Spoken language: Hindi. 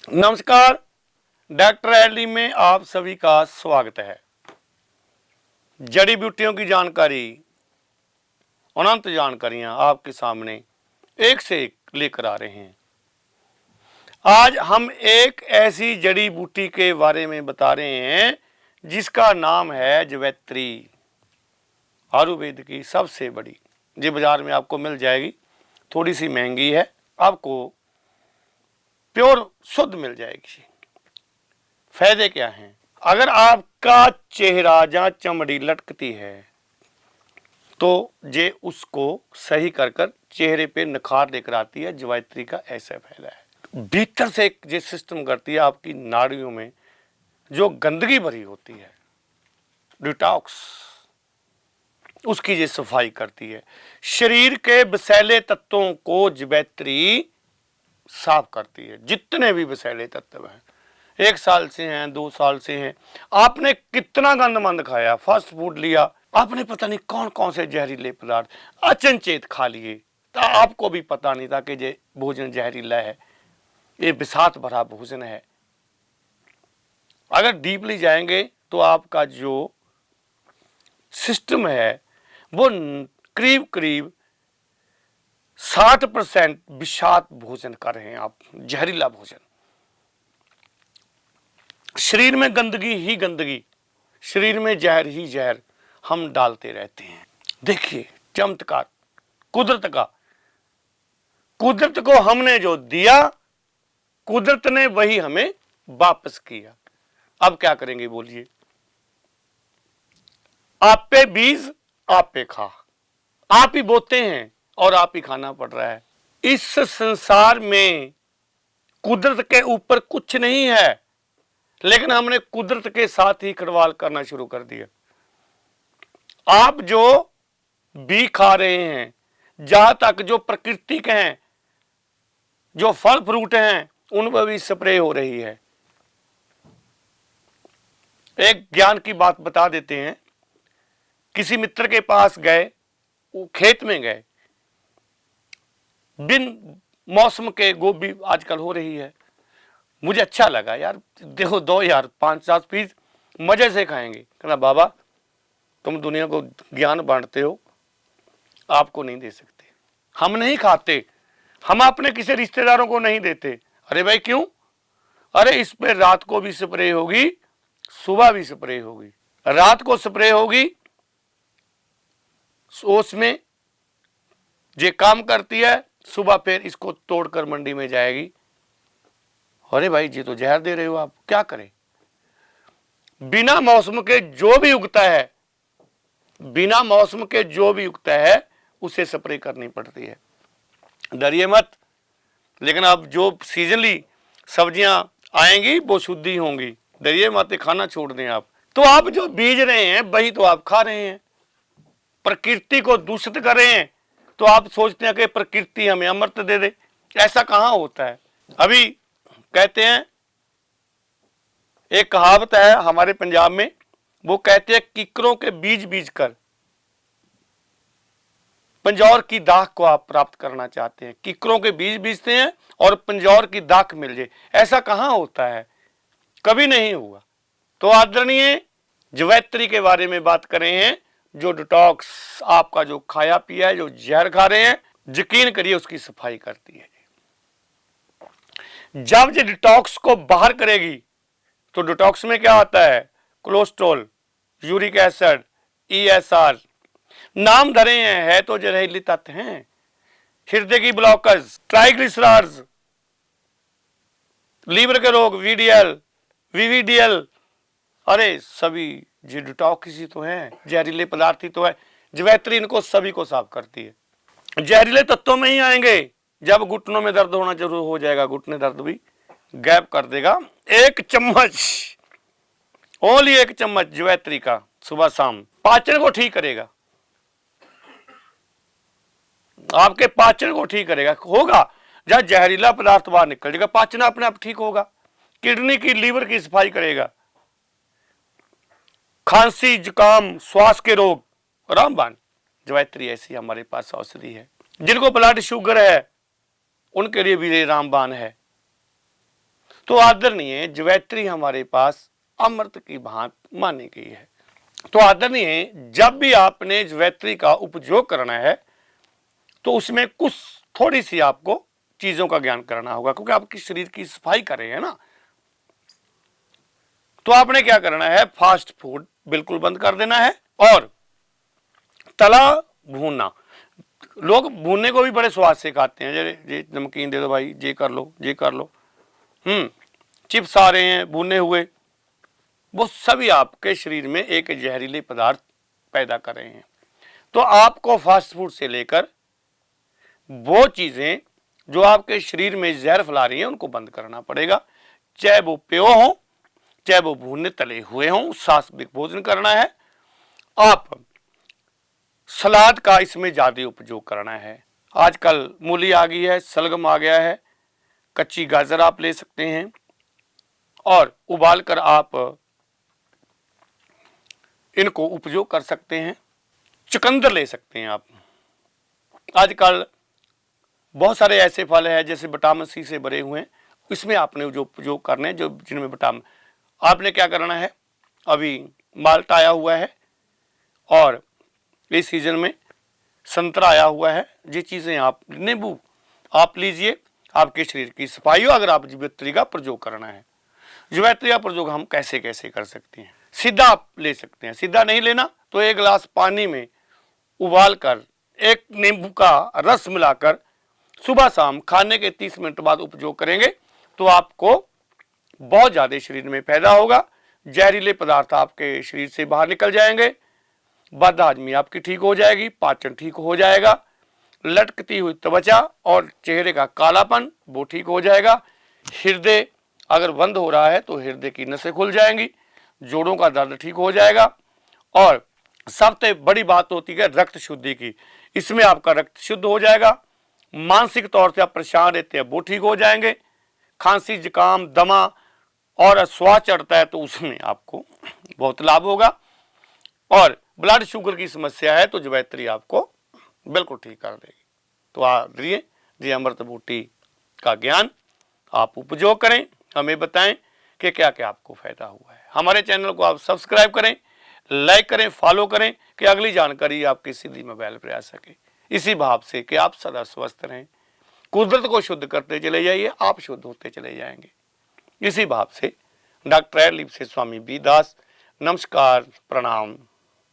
नमस्कार। डॉक्टर एली में आप सभी का स्वागत है। जड़ी बूटियों की जानकारी, अनंत जानकारियां आपके सामने एक से एक लेकर आ रहे हैं। आज हम एक ऐसी जड़ी बूटी के बारे में बता रहे हैं जिसका नाम है जवैत्री। आयुर्वेद की सबसे बड़ी, जी बाजार में आपको मिल जाएगी, थोड़ी सी महंगी है, आपको प्योर शुद्ध मिल जाएगी। फायदे क्या हैं? अगर आपका चेहरा जहां चमड़ी लटकती है तो ये उसको सही कर कर चेहरे पे निखार लेकर आती है। जवैत्री का ऐसा फायदा है। भीतर से एक ये सिस्टम करती है, आपकी नाड़ियों में जो गंदगी भरी होती है, डिटॉक्स, उसकी ये सफाई करती है। शरीर के विषैले तत्वों को जवैत्री साफ करती है। जितने भी विषैले तत्व हैं, 1 साल से हैं, 2 साल से हैं, आपने कितना गंदमंद खाया, फास्ट फूड लिया, आपने पता नहीं कौन कौन से जहरीले पदार्थ अचनचेत खा लिए, तो आपको भी पता नहीं था कि ये भोजन जहरीला है, ये विषाक्त भरा भोजन है। अगर डीपली जाएंगे तो आपका जो सिस्टम है वो करीब करीब 60% विषाक्त भोजन कर रहे हैं आप, जहरीला भोजन। शरीर में गंदगी ही गंदगी, शरीर में जहर ही जहर हम डालते रहते हैं। देखिए चमत्कार कुदरत का, कुदरत को हमने जो दिया, कुदरत ने वही हमें वापस किया। अब क्या करेंगे बोलिए? आप पे बीज आप पे खा, आप ही बोते हैं और आप ही खाना पड़ रहा है। इस संसार में कुदरत के ऊपर कुछ नहीं है, लेकिन हमने कुदरत के साथ ही खिलवाड़ करना शुरू कर दिया। आप जो भी खा रहे हैं, जहां तक जो प्रकृति के हैं, जो फल फ्रूट हैं, उन पर भी स्प्रे हो रही है। एक ज्ञान की बात बता देते हैं। किसी मित्र के पास गए, वो खेत में गए, बिन मौसम के गोभी आजकल हो रही है। मुझे अच्छा लगा, यार देखो 2 यार 5-7 पीस मजे से खाएंगे। कहना बाबा तुम दुनिया को ज्ञान बांटते हो, आपको नहीं दे सकते, हम नहीं खाते, हम अपने किसी रिश्तेदारों को नहीं देते। अरे भाई क्यों? अरे इस पे रात को भी स्प्रे होगी, सुबह भी स्प्रे होगी। रात को स्प्रे होगी, उसमें जे काम करती है, सुबह फिर इसको तोड़कर मंडी में जाएगी। अरे भाई जी तो जहर दे रहे हो आप, क्या करें? बिना मौसम के जो भी उगता है, बिना मौसम के जो भी उगता है उसे स्प्रे करनी पड़ती है। डरिए मत, लेकिन अब जो सीजनली सब्जियां आएंगी वो शुद्ध ही होंगी। डरिए मत, खाना छोड़ दें आप। तो आप जो बीज रहे हैं वही तो आप खा रहे हैं। प्रकृति को दूषित कर रहे हैं, तो आप सोचते हैं कि प्रकृति हमें अमृत दे दे। ऐसा कहां होता है? अभी कहते हैं, एक कहावत है हमारे पंजाब में, वो कहते हैं किकरों के बीज बीज कर पंजौर की दाख को आप प्राप्त करना चाहते हैं। किकरों के बीज बीजते हैं और पंजौर की दाख मिल जाए, ऐसा कहां होता है? कभी नहीं हुआ। तो आदरणीय जवैत्री के बारे में बात कर रहे हैं, जो डिटॉक्स आपका जो खाया पिया है, जो जहर खा रहे हैं, यकीन करिए उसकी सफाई करती है। जब ये डिटॉक्स को बाहर करेगी तो डिटॉक्स में क्या आता है? कोलेस्ट्रॉल, यूरिक एसिड, ESR, नाम धरे हैं, है तो जहरीली तत्व हैं। हृदय की ब्लॉकर्स, ट्राइग्लिसराइड्स, लीवर के रोग, VDL, VVDL, अरे सभी ये डिटॉक्स ही तो हैं, जहरीले पदार्थ ही तो है। जवैत्री इनको सभी को साफ करती है। जहरीले तत्वों में ही आएंगे जब घुटनों में दर्द होना जरूर हो जाएगा, घुटने दर्द भी गैप कर देगा। 1 चम्मच, ओनली 1 चम्मच जवैत्री का सुबह शाम पाचन को ठीक करेगा, आपके पाचन को ठीक करेगा। होगा जब जहरीला पदार्थ बाहर निकल जाएगा, पाचन अपने आप ठीक होगा। किडनी की, लीवर की सफाई करेगा। खांसी, जुकाम, श्वास के रोग रामबाण, जवैत्री ऐसी हमारे पास औषधि है। जिनको ब्लड शुगर है उनके लिए भी रामबाण है। तो आदरणीय ज्वेत्री हमारे पास अमृत की भांति मानी गई है। तो आदरणीय जब भी आपने ज्वेत्री का उपयोग करना है तो उसमें कुछ थोड़ी सी आपको चीजों का ज्ञान करना होगा, क्योंकि आपकी शरीर की सफाई कर रहे हैं ना। तो आपने क्या करना है, फास्ट फूड बिल्कुल बंद कर देना है और तला भूनना। लोग भूनने को भी बड़े स्वाद से खाते हैं, ये नमकीन दे दो भाई, ये कर लो, ये कर लो। चिप्स आ रहे हैं भुने हुए, वो सभी आपके शरीर में एक जहरीले पदार्थ पैदा कर रहे हैं। तो आपको फास्ट फूड से लेकर वो चीजें जो आपके शरीर में जहर फैला रही हैं उनको बंद करना पड़ेगा। चाहे वो पेय हो, चाहे वो भुने तले हुए हों, सात्विक भोजन करना है। आप सलाद का इसमें ज्यादा उपयोग करना है। आजकल मूली आ गई है, सलगम आ गया है, कच्ची गाजर आप ले सकते हैं और उबाल कर आप इनको उपयोग कर सकते हैं। चुकंदर ले सकते हैं आप। आजकल बहुत सारे ऐसे फल हैं जैसे विटामिन सी से भरे हुए हैं, इसमें आपने जो उपयोग करने हैं जो जिनमें विटामिन, आपने क्या करना है, अभी माल्टा आया हुआ है और इस सीजन में संतरा आया हुआ है, ये चीजें आप, नींबू आप लीजिए, आपके शरीर की सफाई हो। अगर आप ज्वेत्री का प्रयोग करना है, ज्वेत्री का प्रयोग हम कैसे कैसे कर सकते हैं। सीधा आप ले सकते हैं, सीधा नहीं लेना तो एक गिलास पानी में उबाल कर एक नींबू का रस मिलाकर सुबह शाम खाने के 30 मिनट बाद उपयोग करेंगे तो आपको बहुत ज्यादा शरीर में फायदा होगा। जहरीले पदार्थ आपके शरीर से बाहर निकल जाएंगे, बदहजमी आपकी ठीक हो जाएगी, पाचन ठीक हो जाएगा, लटकती हुई त्वचा और चेहरे का कालापन वो ठीक हो जाएगा। हृदय अगर बंद हो रहा है तो हृदय की नसें खुल जाएंगी, जोड़ों का दर्द ठीक हो जाएगा। और सबसे बड़ी बात होती है रक्त शुद्धि की, इसमें आपका रक्त शुद्ध हो जाएगा। मानसिक तौर से आप परेशान रहते हैं वो ठीक हो जाएंगे। खांसी जुकाम दमा और श्वास चढ़ता है तो उसमें आपको बहुत लाभ होगा। और ब्लड शुगर की समस्या है तो ज्वेत्री आपको बिल्कुल ठीक कर देगी। तो आदरणीय जी अमृत बूटी का ज्ञान आप उपयोग करें, हमें बताएं कि क्या क्या आपको फायदा हुआ है। हमारे चैनल को आप सब्सक्राइब करें, लाइक करें, फॉलो करें कि अगली जानकारी आपकी सीधी मोबाइल पर आ सके। इसी भाव से कि आप सदा स्वस्थ रहें, कुदरत को शुद्ध करते चले जाइए, आप शुद्ध होते चले जाएंगे। इसी भाव से डॉक्टर एडलिप से स्वामी बी दास, नमस्कार, प्रणाम।